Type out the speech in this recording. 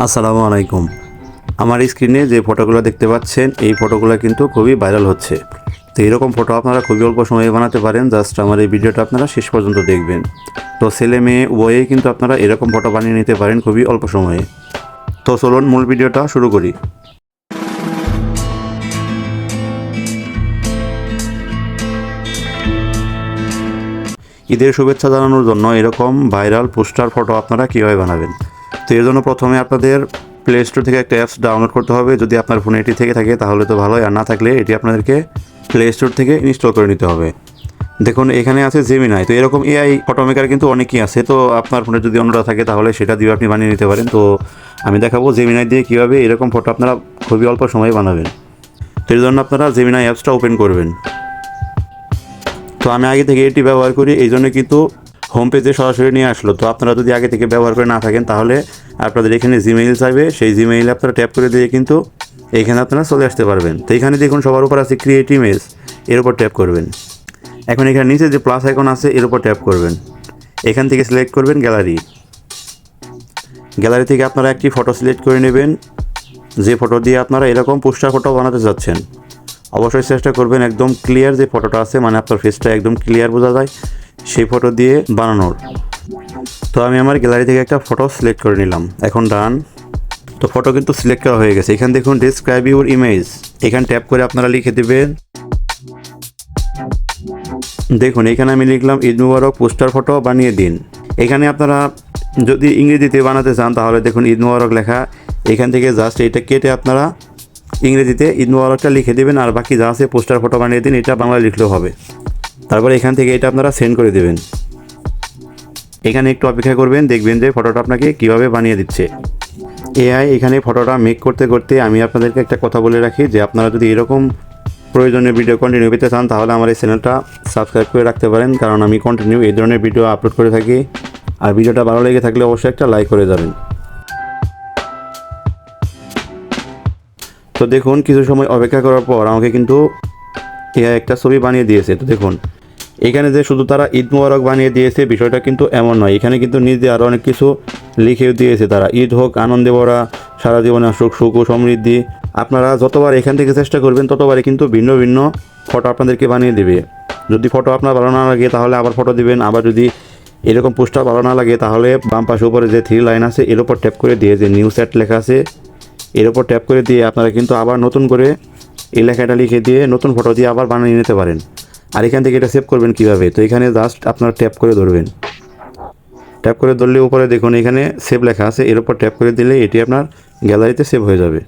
আসসালামু আলাইকুম। আমার স্ক্রিনে যে ফটোগুলো দেখতে পাচ্ছেন এই ফটোগুলো কিন্তু খুবই ভাইরাল হচ্ছে। তো এরকম ফটো আপনারা খুবই অল্প সময়ে বানাতে পারেন। জাস্ট আমার এই ভিডিওটা আপনারা শেষ পর্যন্ত দেখবেন। তো ছেলে মেয়ে উভয়েই কিন্তু আপনারা এরকম ফটো বানিয়ে নিতে পারেন খুবই অল্প সময়ে। তো চলুন মূল ভিডিওটা শুরু করি। ঈদের শুভেচ্ছা জানানোর জন্য এরকম ভাইরাল পোস্টার ফটো আপনারা কীভাবে বানাবেন। তো এর জন্য প্রথমে আপনাদের প্লে স্টোর থেকে একটা অ্যাপস ডাউনলোড করতে হবে। যদি আপনার ফোনে এটি থেকে থাকে তাহলে তো ভালোই, আর না থাকলে এটি আপনাদেরকে প্লে স্টোর থেকে ইনস্টল করে নিতে হবে। দেখুন এখানে আছে জেমিনাই। তো এরকম এআই ফটো মেকার কিন্তু অনেকই আছে। তো আপনার ফোনে যদি অন্যরা থাকে তাহলে সেটা দিয়ে আপনি বানিয়ে নিতে পারেন। তো আমি দেখাবো জেমিনাই দিয়ে কীভাবে এরকম ফটো আপনারা খুবই অল্প সময়ে বানাবেন। তো এর জন্য আপনারা জেমিনাই অ্যাপসটা ওপেন করবেন। তো আমি আগে থেকে এটি ব্যবহার করি, এই জন্য কিন্তু হোম পেজে সরাসরি নিয়ে আসলো। তো আপনারা যদি আগে থেকে ব্যবহার করে না থাকেন তাহলে আপনাদের এখানে জিমেইল চাইবে, সেই জিমেইলে আপনারা ট্যাপ করে দিয়ে কিন্তু এইখানে আপনারা চলে আসতে পারবেন। তো এখানে দেখুন সবার উপর আছে ক্রিয়েট ইমেজ, এর উপর ট্যাপ করবেন। এখন এখানে নিচে যে প্লাস আইকন আছে এর উপর ট্যাপ করবেন। এখান থেকে সিলেক্ট করবেন গ্যালারি। গ্যালারি থেকে আপনারা একটি ফটো সিলেক্ট করে নেবেন, যে ফটো দিয়ে আপনারা এরকম পোস্টার ফটো বানাতে চাচ্ছেন। অবশ্যই চেষ্টা করবেন একদম ক্লিয়ার যে ফটোটা আছে, মানে আপনার ফেসটা একদম ক্লিয়ার বোঝা যায় সেই ফটো দিয়ে বানানোর। তো আমি আমার গ্যালারি থেকে একটা ফটো সিলেক্ট করে নিলাম, এখন ডান। তো ফটো কিন্তু সিলেক্ট করা হয়ে গেছে। এখানে দেখুন ডেসক্রাইব ইউর ইমেজ, এখানে ট্যাপ করে আপনারা লিখে দেবেন। দেখুন এখানে আমি লিখলাম ঈদ মুবারক পোস্টার ফটো বানিয়ে দিন। এখানে আপনারা যদি ইংরেজিতে বানাতে চান তাহলে দেখুন ঈদ মুবারক লেখা, এখান থেকে জাস্ট এটা কেটে আপনারা ইংরেজিতে ঈদ মুবারকটা লিখে দেবেন, আর বাকি যা আছে পোস্টার ফটো বানিয়ে দিন এটা বাংলায় লিখলেও হবে। তারপরে এখান থেকে এটা আপনারা সেন্ড করে দেবেন। এখানে একটু অপেক্ষা করবেন, দেখবেন যে ফটোটা আপনাকে কীভাবে বানিয়ে দিচ্ছে এআই। এখানে ফটোটা মেক করতে করতে আমি আপনাদেরকে একটা কথা বলে রাখি যে আপনারা যদি এরকম প্রয়োজনীয় ভিডিও কন্টিনিউ পেতে চান তাহলে আমার এই চ্যানেলটা সাবস্ক্রাইব করে রাখতে পারেন, কারণ আমি কন্টিনিউ এই ধরনের ভিডিও আপলোড করে থাকি। আর ভিডিওটা ভালো লেগে থাকলে অবশ্যই একটা লাইক করে যাবেন। তো দেখুন কিছু সময় অপেক্ষা করার পর আমাকে কিন্তু এআই একটা ছবি বানিয়ে দিয়েছে। তো দেখুন এখানে যে শুধু তারা ঈদ মুবারক বানিয়ে দিয়েছে বিষয়টা কিন্তু এমন নয়, এখানে কিন্তু নিজে আরও অনেক কিছু লিখেও দিয়েছে তারা। ঈদ হোক আনন্দে ভরা, সারা জীবনে আসুক সুখ ও সমৃদ্ধি। আপনারা যতবার এখান থেকে চেষ্টা করবেন ততবারই কিন্তু ভিন্ন ভিন্ন ফটো আপনাদেরকে বানিয়ে দেবে। যদি ফটো আপনার ভালো না লাগে তাহলে আবার ফটো দিবেন। আবার যদি এরকম পোস্টার ভালো না লাগে তাহলে বাম পাশে উপরে যে 3 লাইন আছে এর উপর ট্যাপ করে দিয়ে যে নিউ সেট লেখা আছে এর উপর ট্যাপ করে দিয়ে আপনারা কিন্তু আবার নতুন করে এই লেখাটা লিখে দিয়ে নতুন ফটো দিয়ে আবার বানিয়ে নিতে পারেন। আর এখান থেকে এটা সেভ করবেন কীভাবে, তো এখানে জাস্ট আপনারা ট্যাপ করে ধরবেন। ট্যাপ করে ধরলে উপরে দেখুন এখানে সেভ লেখা আছে, এর উপর ট্যাপ করে দিলে এটি আপনার গ্যালারিতে সেভ হয়ে যাবে।